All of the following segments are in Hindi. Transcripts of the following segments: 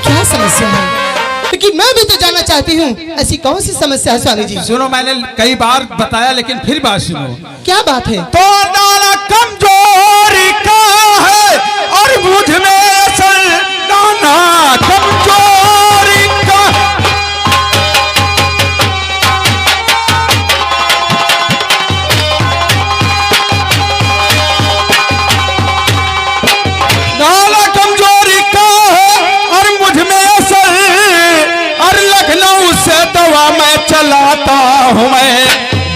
क्या समस्या है? क्योंकि मैं भी तो जानना चाहती हूँ, ऐसी कौन सी समस्या है स्वामी जी? सुनो, मैंने कई बार बताया लेकिन फिर बात सुनो। क्या बात है? तो दाना कमजोरी का है और मुझ में असल दाना कमजोरी का। दाना कमजोरी का है और मुझ में असल, और लखनऊ से दवा मैं चलाता हूँ। मैं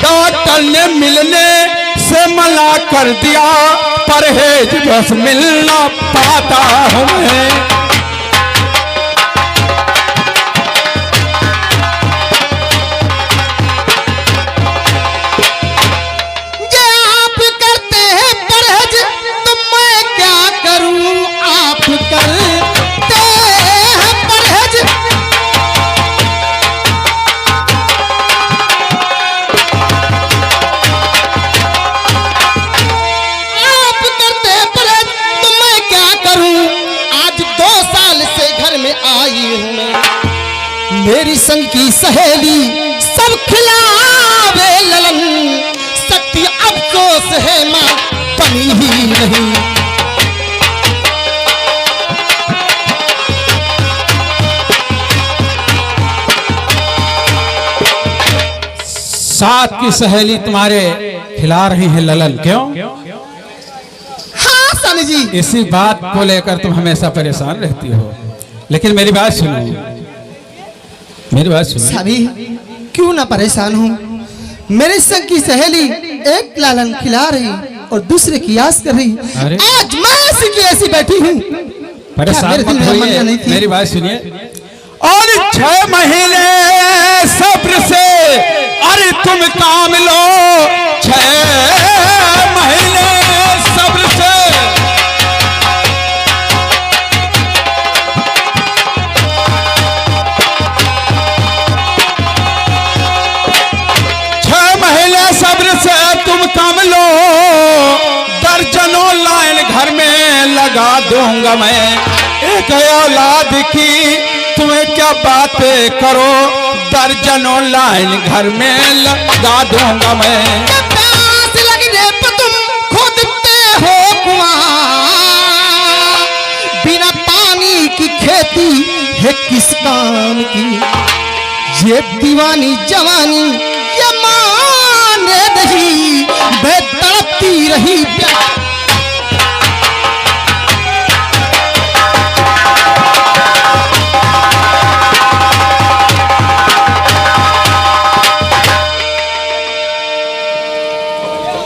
डॉक्टर ने मिलने से मना कर दिया, परहेज बस मिलना पाता हूँ मैं। ये आप करते हैं परहेज तो मैं क्या करूं? आप करते हैं परहेज, आप करते हैं परहेज तो मैं क्या करूं? आज 2 साल से घर में आई हूं मैं, मेरी संग की सहेली सब खिलावे ललन, शक्ति अफसोस है मां बनी ही नहीं। साथ की सहेली तुम्हारे खिला रही है ललन, क्यों? हाँ स्वामी जी। इसी बात को लेकर तुम हमेशा परेशान रहती हो। लेकिन मेरी बात सुनो, मेरी बात सुनो। स्वामी क्यों ना परेशान हूँ? मेरे संग की सहेली एक लालन खिला रही और दूसरे की आस कर रही, अरे। आज मैं ऐसी की ऐसी बैठी हूँ। परेशान मेरे दिल मत में होइए, तमन्ना नहीं थी। मेरी बात सुनिए। और 6 महीने सब्र से अरे तुम काम लो, 6 महीने सब्र से। सब्र से तुम काम लो, दर्जनों लाइन घर में लगा दूंगा मैं। एक औलाद की तुम्हें क्या बातें करो, दर्जनों लाइन घर में लगा दूंगा मैं। प्यास लगने पे तुम खोदते हो कुआं, बिना पानी की खेती है किस काम की? ये दीवानी जवानी ये माने नहीं, मैं तड़पती रही प्यार।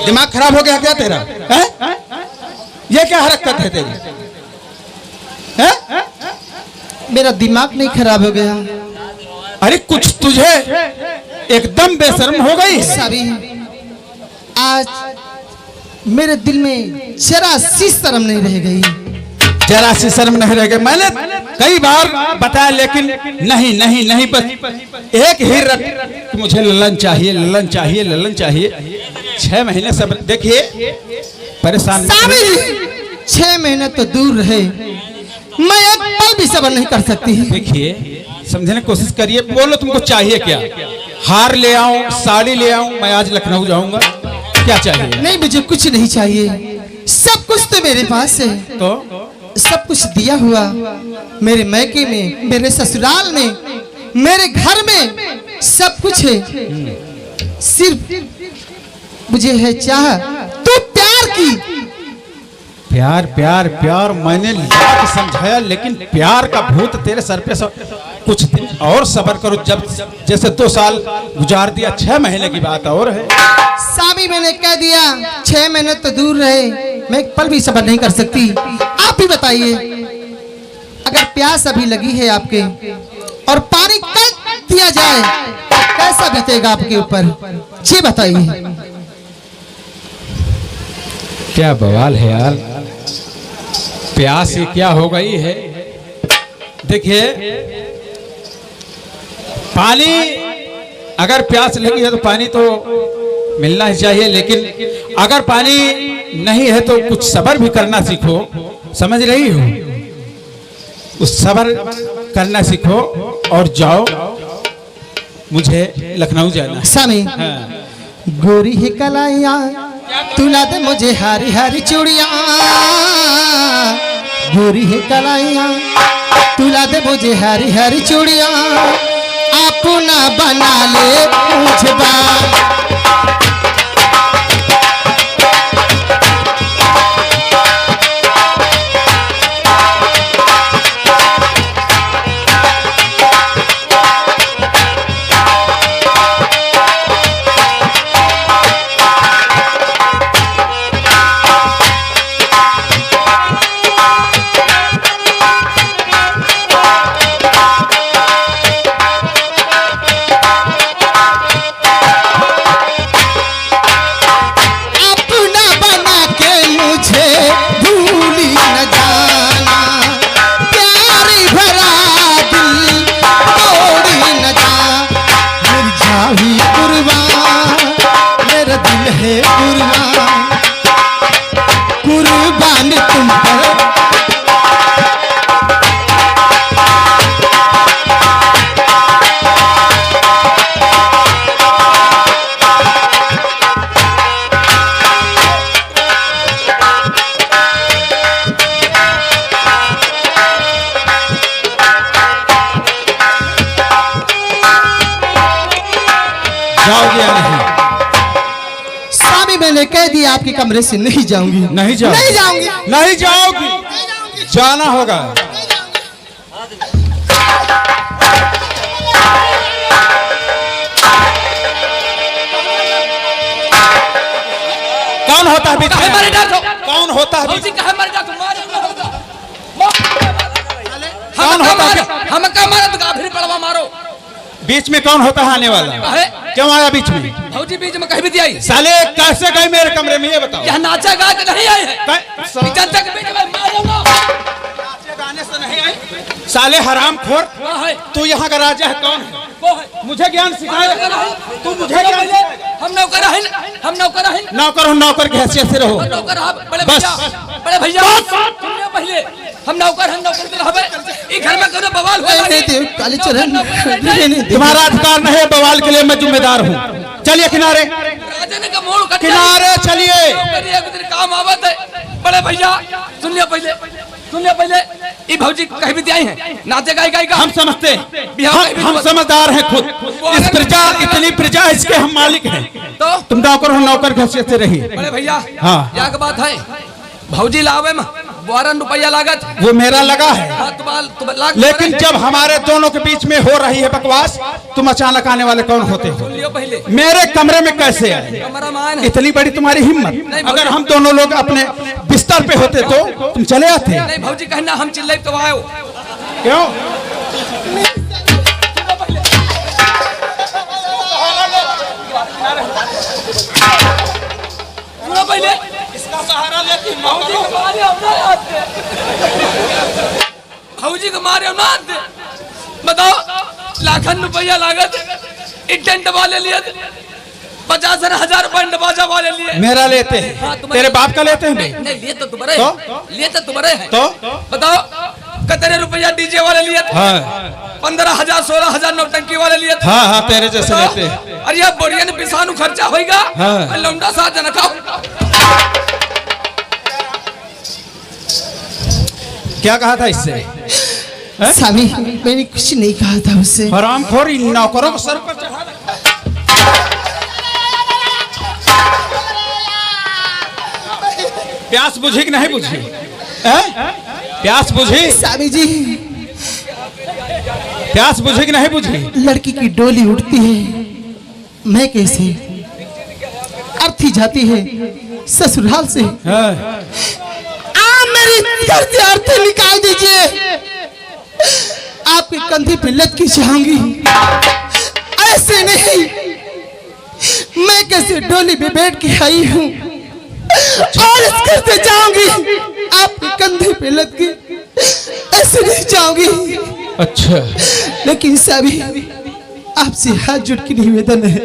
दिमाग खराब हो गया क्या तेरा? है? ये क्या हरकत है तेरी? है? मेरा दिमाग नहीं खराब हो गया। अरे कुछ तुझे एकदम बेशर्म हो गई। सारी आज मेरे दिल में जरा सी शर्म नहीं रह गई। जरा सी शर्म नहीं रह गई। मैंने कई बार बताया लेकिन नहीं नहीं नहीं, बस एक ही रट, मुझे ललन चाहिए, ललन चाहिए, ललन चाहिए। 6 महीने सब देखिए परेशान। 6 महीने तो दूर रहे, मैं एक पल भी सब्र नहीं कर सकती। देखिए समझने की कोशिश करिए, बोलो तुमको चाहिए क्या? हार ले आऊं, साड़ी ले आऊं, मैं आज लखनऊ जाऊंगा, क्या चाहिए? नहीं मुझे कुछ नहीं चाहिए, सब कुछ तो मेरे पास है। तो सब कुछ दिया हुआ मेरे मैके में, मेरे ससुराल में, मेरे घर में सब कुछ है। सिर्फ मुझे है चाह तो प्यार की। प्यार प्यार प्यार मैंने लाख समझाया लेकिन प्यार का भूत तेरे सर पे कुछ दिन और सब्र करो। जब जैसे 2 साल गुजार दिया, 6 महीने की बात और है। सामी मैंने कह दिया 6 महीने तो दूर रहे, मैं एक पल भी सब्र नहीं कर सकती। आप ही बताइए, अगर प्यास अभी लगी है आपके और पानी कल दिया जाए तो कैसा बीतेगा आपके ऊपर, ये बताइए। क्या बवाल है यार, प्यास ही क्या हो गई है। देखिए पानी, अगर प्यास लगी है तो पानी तो मिलना ही चाहिए, लेकिन अगर पानी नहीं है तो कुछ सब्र भी करना सीखो, समझ रही हो? उस सब्र करना सीखो और जाओ, मुझे लखनऊ जाना है। स्वामी हाँ। गोरी ही कलाइया तुला दे मुझे हरी हरी चूड़िया, गोरी ही कलाइया तुला दे मुझे हरी हरी चूड़िया, अपना बना ले मुझे बाल। कुर्बानी तुम पर जाओगे या नहीं? स्वामी मैंने कह दिया आपके कमरे से नहीं जाऊंगी। नहीं जाओ, नहीं जाऊंगी, नहीं जाओगी, जाना होगा। कौन होता है बीच में? कौन होता है बीच? कौन होता है? हम का मारा तो का फिर पड़वा मारो। बीच में कौन होता है आने वाला? क्यों आया बीच में? भौजी बीच में कहीं भी दिया साले कैसे गए मेरे कमरे में, ये बताओ। यहाँ नाचा गा के नहीं आए हैं, जनता के बीच में मारो ना। गाने से नहीं आई। साले हराम खोर, तू यहाँ का राजा है? कौन है? मुझे ज्ञान सिखाएगा तू? मुझे ज्ञान? हम नौकर हैं, हम नौकर हैं। नौकर हो, नौकर की हैसियत से रहो। नौकर बड़े बस। भैया, बड़े भैया सुनिए पहले, हम नौकर हैं, नौकर के रहबे। ई घर में कोनो बवाल हो नहीं काली चरण तुम्हारा अधिकार नहीं है, बवाल के लिए मैं जिम्मेदार हूँ। चलिए किनारे, राजा ने का मोड़ कट किनारे चलिए। एक दिन काम आवत है। बड़े भैया सुनिए पहले, सुनिए पहले, ई भौजी कहीं भी आई हैं, नाचे गाय गाय का हम समझते हैं, हम समझदार हैं खुद। इस प्रजा, इतनी प्रजा, इसके हम मालिक हैं। तो तुम नौकर हो, नौकर की हैसियत से रहिए। बड़े भैया हाँ। क्या की बात है? भौजी लावे में 12 रुपया लागत, वो मेरा लगा है। हाँ, लाख लेकिन जब हमारे दोनों के बीच में हो रही है बकवास, तुम अचानक आने वाले कौन होते हो? लियो पहले, मेरे कमरे में कैसे आए? हमारा मान है। इतनी बड़ी तुम्हारी हिम्मत! अगर हम दोनों लोग अपने बिस्तर पे होते तो तुम चले आते। नहीं भौजी कहना हम चिल्लाई तो आयो। क्यों? सुनो पहले, इसका सहारा लेती भौजी को मारे हम ना आते, भौजी को मारे हम ना आते। बताओ, लाखन रुपया लागत, टेंट वाले लिए 50,000 रुपये बाजा वाले लिए। मेरा लेते हैं? हाँ, तुम्हारे- तेरे बाप का लेते हैं? नहीं लिए तो तुम्हारे, तो? लिए तो तुम्हारे हैं। तो? बताओ, कितने रुपया डीजे वाले लिए? हाँ। 15,000 16,000 नौटंकी वाले लिए। हाँ हाँ, तेरे जैसे लेते हैं। अरे यार बोरिया ने पिसानु खर्चा होगा। हाँ। लौंडा सा जनका क्या कहा था इससे? स्वामी मैंने कुछ नहीं कहा था उससे। हरामखोर, इन नौकरों को सर पर चढ़ा रखा। प्यास बुझी कि नहीं बुझी? प्यास बुझी? स्वामी जी प्यास बुझी कि नहीं बुझी? लड़की की डोली उठती है, मैं कैसे? अर्थी जाती है ससुराल से। मेरी घर से अर्थी निकाल दीजिए, आपके कंधे पे लटकी जाऊंगी। ऐसे नहीं, मैं कैसे डोली में बैठ के आई हूँ और इस घर से जाऊंगी, आपके कंधे पे लटकी, ऐसे नहीं जाऊंगी। अच्छा, लेकिन सभी आपसे हाथ जोड़ के निवेदन है,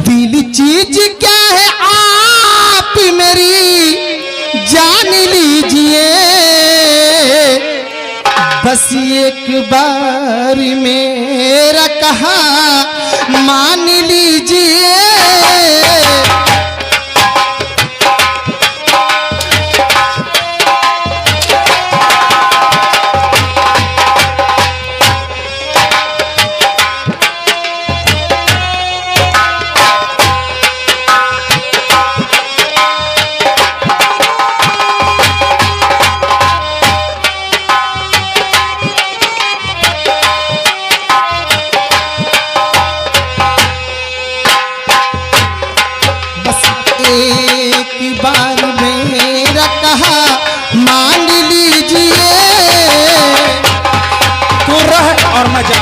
दिली चीज क्या है आप मेरी जान लीजिए, बस एक बार मेरा कहा मान लीजिए। एक बार मेरा कहा मान लीजिए। तू रह और मैं जा।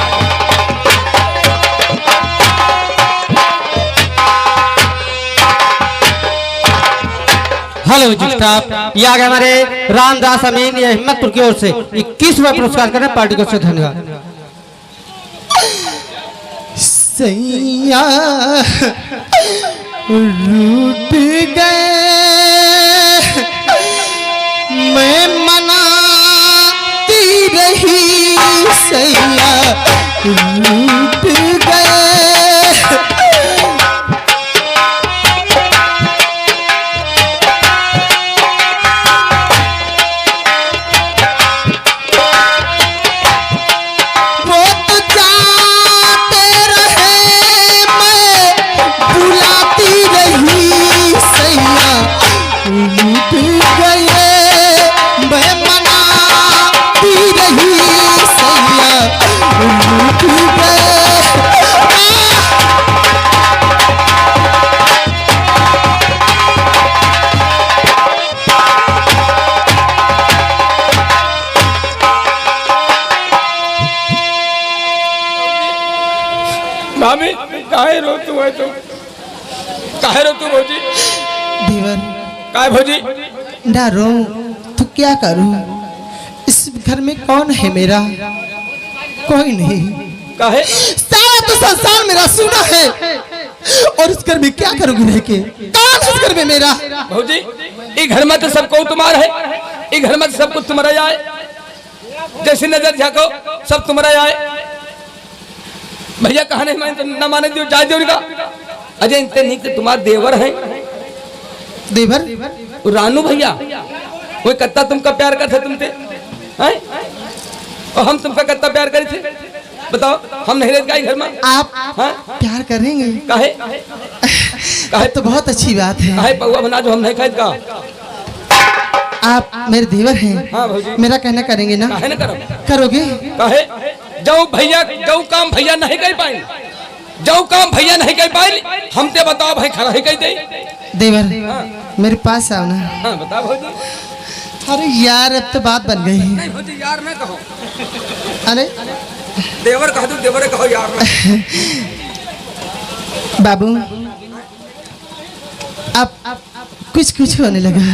हेलो जी साहब, ये आ गए हमारे रामदास अमीन, ये हिम्मतपुर की ओर से 21वां पुरस्कार करने पार्टी को से धन्यवाद। सैया रूठ गए मैं मनाती रही, सैया रूठ गए। वो तो जाते रहे मैं बुलाती रही, सैया रूठ गए मैं मनाती रही, सैया रूठ गए। मामी काहे रो तू है तू, काहे रो तू भौजी, देवर काहे भौजी? ना रो तो क्या करूं, इस घर में कौन है मेरा? कोई नहीं। काहे? सारा तो संसार मेरा सुना है, और इस घर में क्या करूंगी रह के? कौन इस घर में मेरा? भौजी ये घर में तो सबको तुम्हारा है, ये घर में तो सब कुछ तुम्हारा आए, जैसी नजर झाको सब तुम्हारा आए। भैया कहा नहीं माने तो न माने दियो, जा दियो उनका। अजय इतने नहीं कि तुम्हारे देवर हैं, देवर रानू भैया वो कत्ता तुमका प्यार करते तुमसे हैं, और हम तुमका कत्ता प्यार करे थे? बताओ, हम नहीं रहते घर में? आप हाँ? प्यार करेंगे? काहे? काहे? तो बहुत अच्छी बात है। काहे पौवा बना जो हम नहीं खाए का? आप मेरे देवर हैं, हाँ भौजी। मेरा कहना करेंगे ना? काहे न करो? करोगे? काहे? जो भैया जो काम भैया नहीं कर पाए, जो काम भैया नहीं कर पाए, हम ते बताओ भाई खड़ा ही कह दे। देवर मेरे पास आओ ना। हाँ बताओ भौजी। अरे यार अब तो बात बन गई। नहीं भौजी यार ना कहो, अरे देवर कह दो, देवर कहो यार ना। बाबू अब कुछ होने लगा।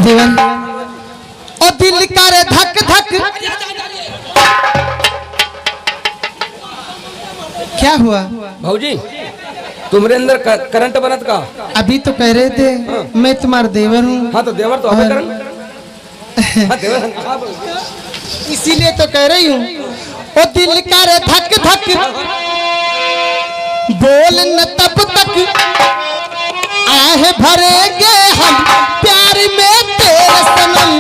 देवर ओ दिल करे धक धक, क्या हुआ? भौजी तुम्हारे अंदर करंट बनत का? अभी तो कह रहे थे मैं तुम्हारा देवर हूँ। हाँ तो देवर तो हमें करंट। हाँ देवर हाँ भौजी। इसीलिए तो कह रही हूँ ओ दिल करे धक धक, बोल न तब तक आहे भरेंगे हम प्यार में तेरे सनम।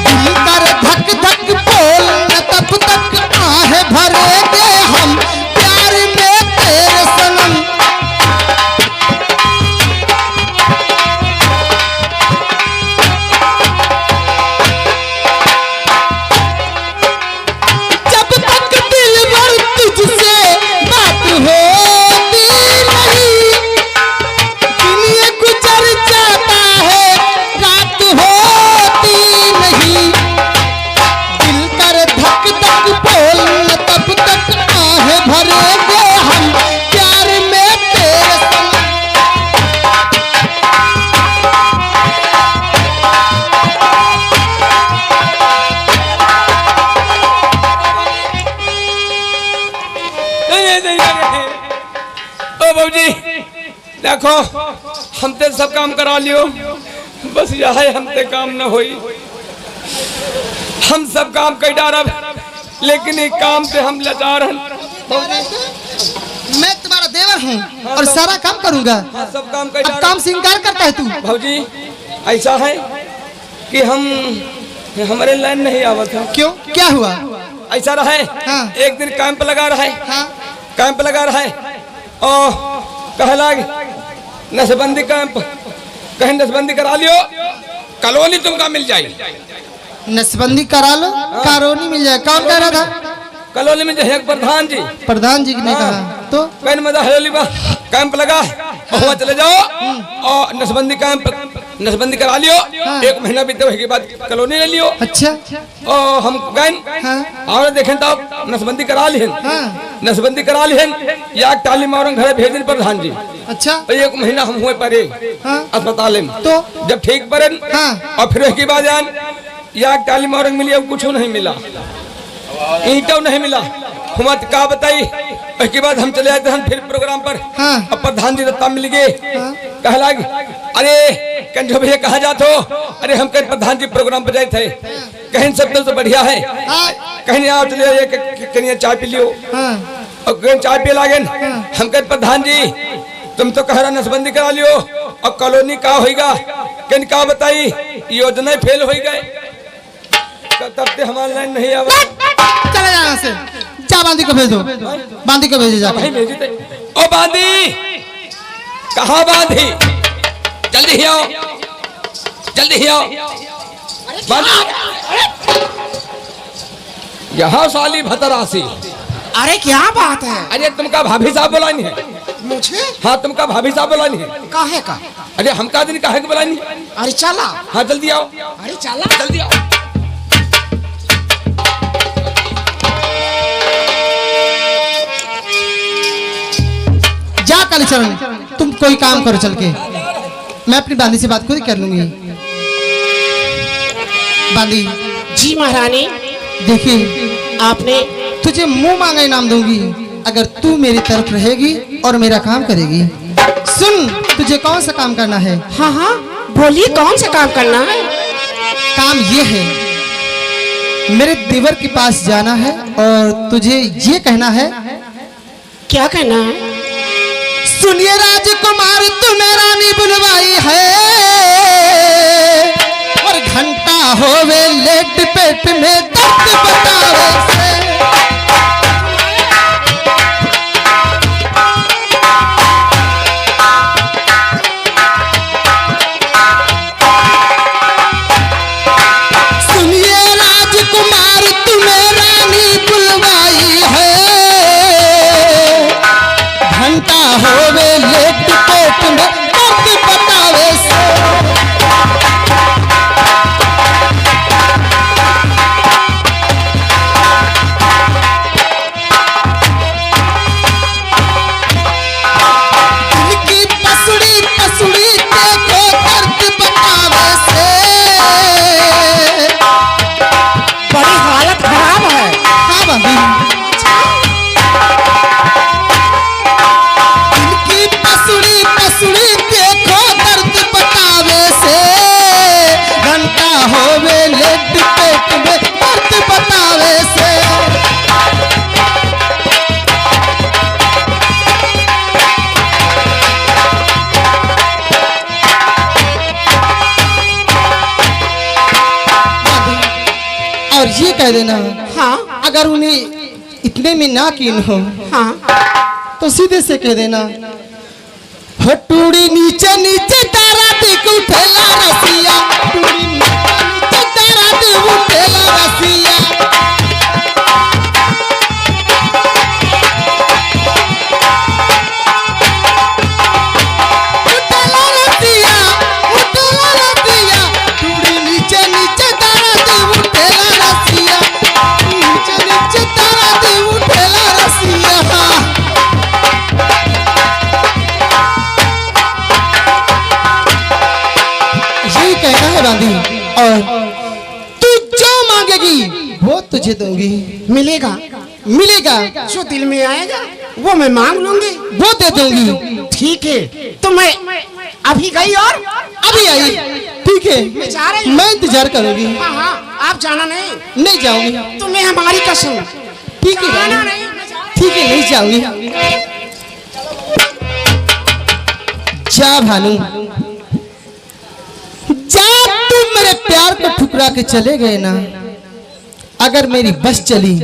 दिल कर धक धक, बोल न तब तक आहे भरेंगे हम प्यार में तेरे सनम। देखो हम ते सब काम करा लियो, बस यह है हमते काम न होई। हम सब काम कर डारब, लेकिन एक काम से हम लाचार हैं। मैं तुम्हारा देवर हूँ और सारा काम करूँगा। हाँ, सब काम कर अब डारब। काम से इनकार करता है तू? भाजी ऐसा है कि हम हमारे लाइन नहीं आवत है। क्यों, क्या हुआ? ऐसा रहा है, हाँ। एक दिन कैंप लगा रहा है, हाँ। कैंप लगा रहा है और कहला नसबंदी कैंप, कहीं नसबंदी करा लियो, कॉलोनी तुमका मिल जाएगी। नसबंदी करा लो, कॉलोनी मिल जाए। कौन कह रहा था? कॉलोनी में जो प्रधान जी, प्रधान जी ने कहा तो कैन मजा हवेली में कैंप लगा और वहाँ चले जाओ और नसबंदी कैंप नसबंदी करा लियो। हाँ। 1 महीना बीते के बाद कॉलोनी ले लियो। अच्छा। और हम गए हाँ। और देखें तो नसबंदी करा ली हाँ। नसबंदी करा ली या टाली मारन घर भेजन प्रधान जी। अच्छा। तो 1 महीना हम हुए परे हाँ। अस्पताल में। तो जब ठीक पड़न हाँ। और फिर उसके बाद जान या टाली मारन मिली, अब कुछ नहीं मिला, ईंटों नहीं मिला। हम का बताई, उसके बाद हम चले आते हैं फिर प्रोग्राम पर। हाँ। अब प्रधान जी रत्ता मिल गए, कहला अरे कंजो भैया कहाँ जाते हो? अरे हम कहीं प्रधान जी प्रोग्राम पर जाए थे, कहीं सब तो बढ़िया है, कहीं आओ चले कहीं चाय पी लियो। हाँ। और कहीं चाय पी लागे, हम कहीं प्रधान जी तुम तो कह रहा नसबंदी करा लियो और कॉलोनी का होगा, कहीं का बताई योजना फेल हो गए, तब से हमारे लाइन नहीं आवा। चले जा यहाँ से, जा बांदी को भेज दो, बांदी को भेजे जाके। ओ बांदी, कहाँ बांधी? जल्दी ही आओ, जल्दी ही आओ। यहाँ साली भतरासी। अरे क्या बात है? अरे तुमका भाभी साहब बुलानी है। मुझे? हाँ, तुमका भाभी साहब बुलानी है। काहे का? अरे हमका दिन काहे के बुलानी? अरे चला। हाँ जल्दी आओ, अरे चला जल्दी आओ। जा कालीचरण, तुम कोई काम करो चल के, मैं अपनी बांदी से बात खुद ही कर लूंगी। बांदी जी महारानी, देखिए आपने तुझे मुंह मांगा इनाम दूंगी अगर तू मेरी तरफ रहेगी और मेरा काम करेगी। सुन, तुझे कौन सा काम करना है? हाँ हाँ बोलिए, कौन सा काम करना है? काम ये है, मेरे देवर के पास जाना है और तुझे ये कहना है। क्या कहना है? सुनिए राजकुमार, तुम्हें रानी बुलवाई है और घंटा होवे लेट पेट में दर्द बतावे से। सुनिए राजकुमार, तुम्हें रानी बुलवाई है, घंटा होवे लेट पेट में दर्द बतावे से। दिल की पसुड़ी पसुड़ी देखो दर्द बतावे से। बड़ी हालत खराब है। हाँ भाभी, दिल की पसुड़ी पसुड़ी देखो दर्द बतावे से, घंटा होवे लेट पेट में दर्द बतावे से। और ये कह देना, हाँ अगर उन्हें इतने में ना कीन हो हाँ तो सीधे से कह देना, टूड़ी नीचे नीचे तारा दिख उठेला रसिया, टूड़ी नीचे नीचे तारा दिख उठेला रसिया। उठेला रसिया, उठेला रसिया, टूड़ी नीचे नीचे तारा दिख उठेला रसिया, नीचे नीचे तारा दिख उठेला रसिया। यही कहना है बांदी, और तू जो मांगेगी वो तुझे दूंगी। मिलेगा मिलेगा जो दिल में आएगा। वो मैं मांग लूंगी। वो दे दूंगी। ठीक है, तो मैं अभी गई और अभी आई। ठीक मैं जा रही है, हूँ। मैं इंतजार करूंगी। हाँ हाँ, आप जाना नहीं। नहीं जाऊंगी। तुम्हें हमारी कसम। ठीक है जाना भानु, नहीं, मैं जा रही ठीक है, नहीं जाऊंगी। जा भानु, जा। तुम मेरे प्यार को ठुकरा के चले गए ना, अगर मेरी बस चली,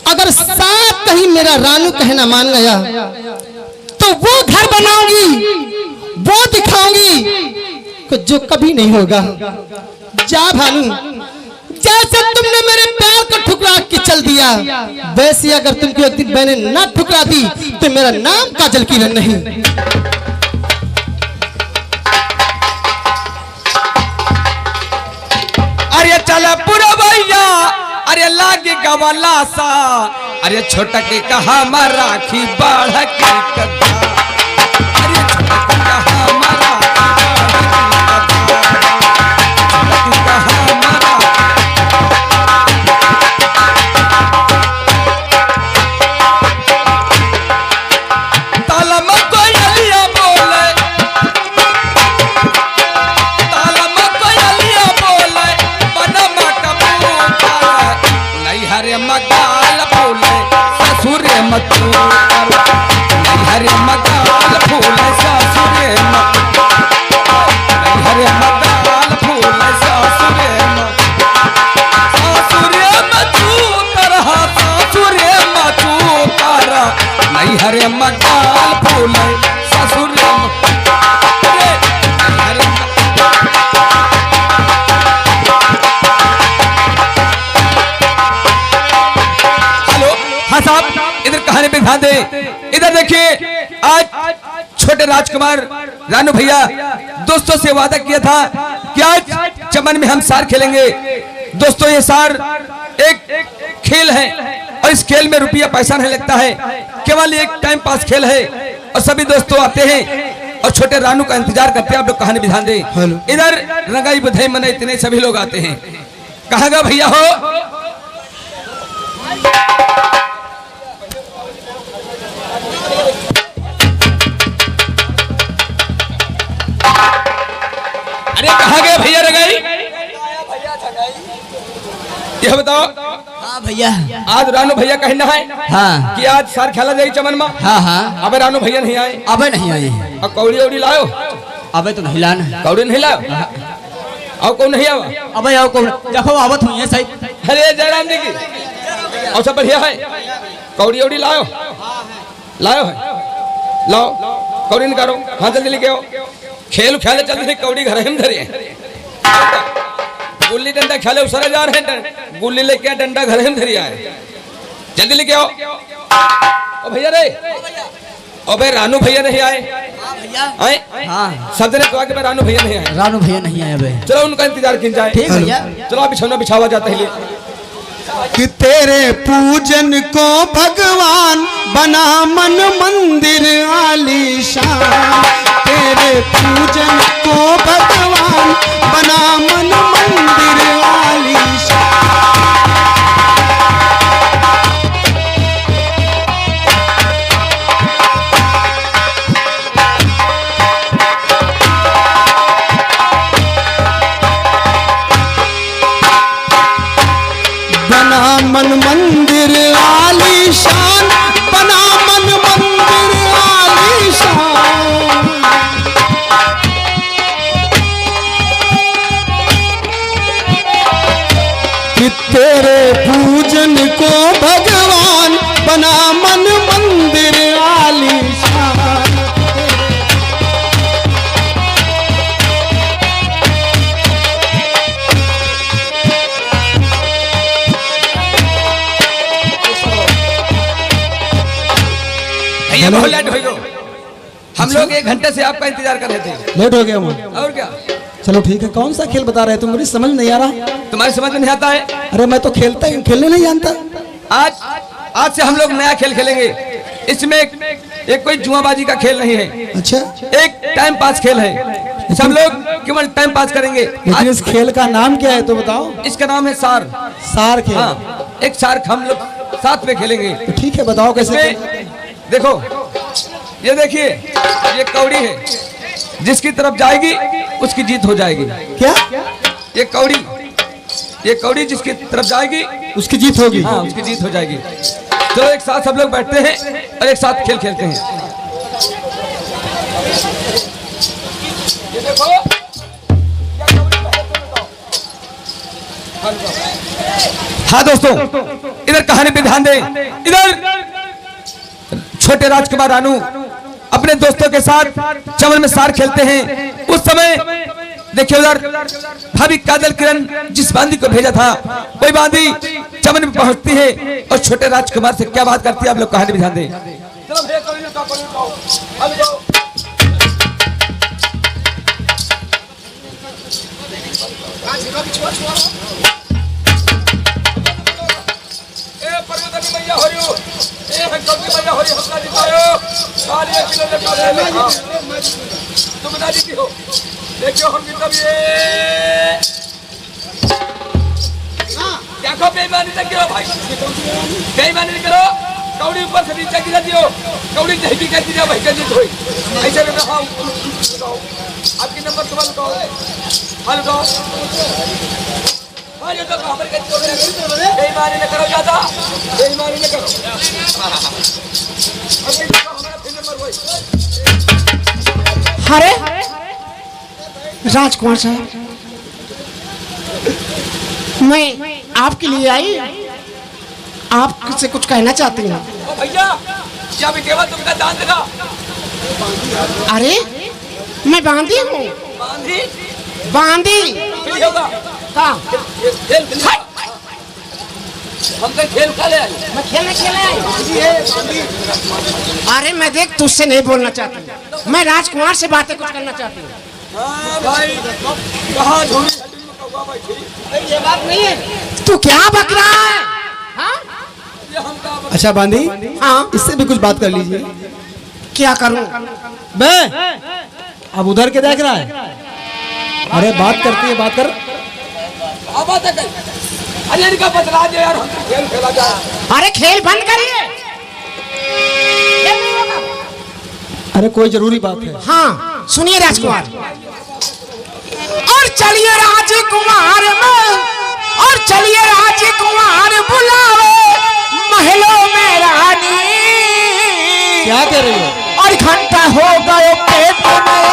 अगर साथ कहीं मेरा रानू कहना मान गया, तो वो घर बनाऊंगी, वो दिखाऊंगी जो कभी नहीं होगा। जा भानु, जैसे तुमने मेरे प्यार को ठुकरा के चल दिया, वैसे अगर तुमको एक दिन मैंने ना ठुकरा दी तो मेरा नाम काजल किरण नहीं। अरे चला पूरा भैया, अरे लागे गवाला सा, अरे छोटा के कहा राखी बाढ़ के कथा, अरे छोटा के कहा मगाल फूले ससुरे मत हरे मगाल फूले ससुरे मत, हरे मगाल फूले ससुरे मत, ससुरे मचू तरह ससुरे मचू तरह नहीं हरे मगाल फूले ससुरे मत। साहब इधर कहानी पे ध्यान दें। इधर देखिए, आज छोटे राजकुमार रानू भैया दोस्तों से वादा किया था कि आज चमन में हम सार खेलेंगे। दोस्तों ये सार एक खेल है और इस खेल में रुपया पैसा नहीं लगता है, केवल एक टाइम पास खेल है और सभी दोस्तों आते हैं और छोटे रानू का इंतजार करते हैं। आप लोग कहानी पे ध्यान दें। इधर रंगाई बधाई मनाई इतने सभी लोग आते हैं। कहाँ गया भैया हो? अरे कहाँ गए भैया रंगाई? यह बताओ। हाँ भैया। आज रानू भैया कहना है हाँ कि आज सार खेला जाए चमन में। हाँ हाँ। अबे रानू भैया नहीं आए। अबे नहीं आए। अब कौड़ी उड़ी लाओ। अबे तो नहीं लाना। कौड़ी नहीं लाओ। और कौन नहीं आवा? अबे आओ कौन? देखो आवत हुई है सही। अरे जयराम जी की और सब बढ़िया है। कौड़ी उड़ी लाओ, लाओ है, लाओ कौड़ी निकालो। हाँ जल्दी लेके आओ। खेल खेले चलते कौड़ी घर हम धरे, गुल्ली डंडा खेले उसरा जा रहे हैं, गुल्ली लेके डंडा घर हम धरिया है। जल्दी लेके आओ। ओ भैया रे, ओ भाई रानू भैया नहीं आए। आए? हाँ। सब जने तो आके रानू भैया नहीं आए। रानू भैया नहीं आए अबे। चलो उनका इंतजार किया जाए। ठीक भैया। चलो बिछौना बिछावा जाता है। कि तेरे पूजन को भगवान बना मन मंदिर आलीशान, तेरे पूजन को भगवान बना मन मंदिर आलीशान। बना मन मंदिर आलीशान, बना मन मंदिर आलीशान। कि तेरे पूजन को भगवान बना मन मंदिर आलीशान। भैया बहुत लेट हो गए। हम लोग 1 घंटे से आपका इंतजार कर रहे थे। लेट हो गया मैं। और क्या? चलो ठीक है, कौन सा खेल बता रहे थे? मुझे समझ नहीं आ रहा। तुम्हारी समझ में नहीं आता है? अरे मैं तो खेलने नहीं जानता। आज से हम लोग नया खेल खेलेंगे। इसमें एक कोई जुआबाजी का खेल नहीं है। अच्छा, एक टाइम पास खेल है। सब लोग केवल टाइम पास करेंगे। लेकिन इस खेल का नाम क्या है तो बताओ। इसका नाम है सार। सार खेल। हाँ, एक सार हम लोग साथ में खेलेंगे। तो ठीक है, बताओ कैसे। इसमें देखो ये देखिए, ये कौड़ी है, जिसकी तरफ जाएगी उसकी जीत हो जाएगी। क्या? ये कौड़ी जिसकी तरफ जाएगी उसकी जीत होगी। हाँ, उसकी जीत हो जाएगी। चलो एक साथ सब लोग बैठते हैं और एक साथ खेल खेलते हैं। ये देखो, हाँ दोस्तों, इधर कहानी पे ध्यान दें। इधर छोटे राजकुमार रानू अपने दोस्तों के साथ चमन में सार खेलते हैं। उस समय देखिए उधर भाभी काजल किरण जिस बांदी को भेजा था, वही बांदी चमन में पहुंचती है और छोटे राजकुमार से क्या बात करती है, आप लोग कहानी में ध्यान दें। चलो भैया, मैया हो रही हो, हमला जितायो, तुम ना जीती हो। देखियो हम जीतब ये। देखो बेईमानी न करो भाई, बेईमानी न करो। कौड़ी ऊपर से नीचे गिरा दियो, कौड़ी जहबी कर दिया, भाई जीत हुई। ऐसे में हाँ, आपकी नंबर तुम्हारा बताओ, हाल बताओ। हाँ, ये तो हमारे बेईमानी न करो, ज्यादा बेईमानी न करो। अरे राजकुमार साहब, मैं आपके लिए आई, आपसे कुछ कहना चाहती हूँ। भैया, क्या भी केवल तुमका दान देगा? अरे मैं बांधी हूँ, बांधी बांधी। फिर होगा हाँ, खेल हम तो खेल खा ले। मैं खेलने आई। अरे मैं देख तुझसे नहीं बोलना चाहती, मैं राजकुमार से बातें कुछ करना चाहती हूँ। हाँ भाई, कहाँ झोली ये बात नहीं है, तू क्या बक रहा है? हाँ? अच्छा बांदी, हाँ, इससे भी कुछ बात कर लीजिए। क्या करूँ? बे, अब उधर के देख रहा है? अरे बात करती है, बात कर। बात है, अरे इनका बतला दे यार, हम खेल खेला जाए। अरे खेल बंद करिए। अरे कोई जरूरी बात है। हाँ सुनिए राजकुमार। और चलिए राजकुमार में, और चलिए राजकुमार बुलावे महलों में रानी। क्या कह रही हो? और घंटा हो गए पेट में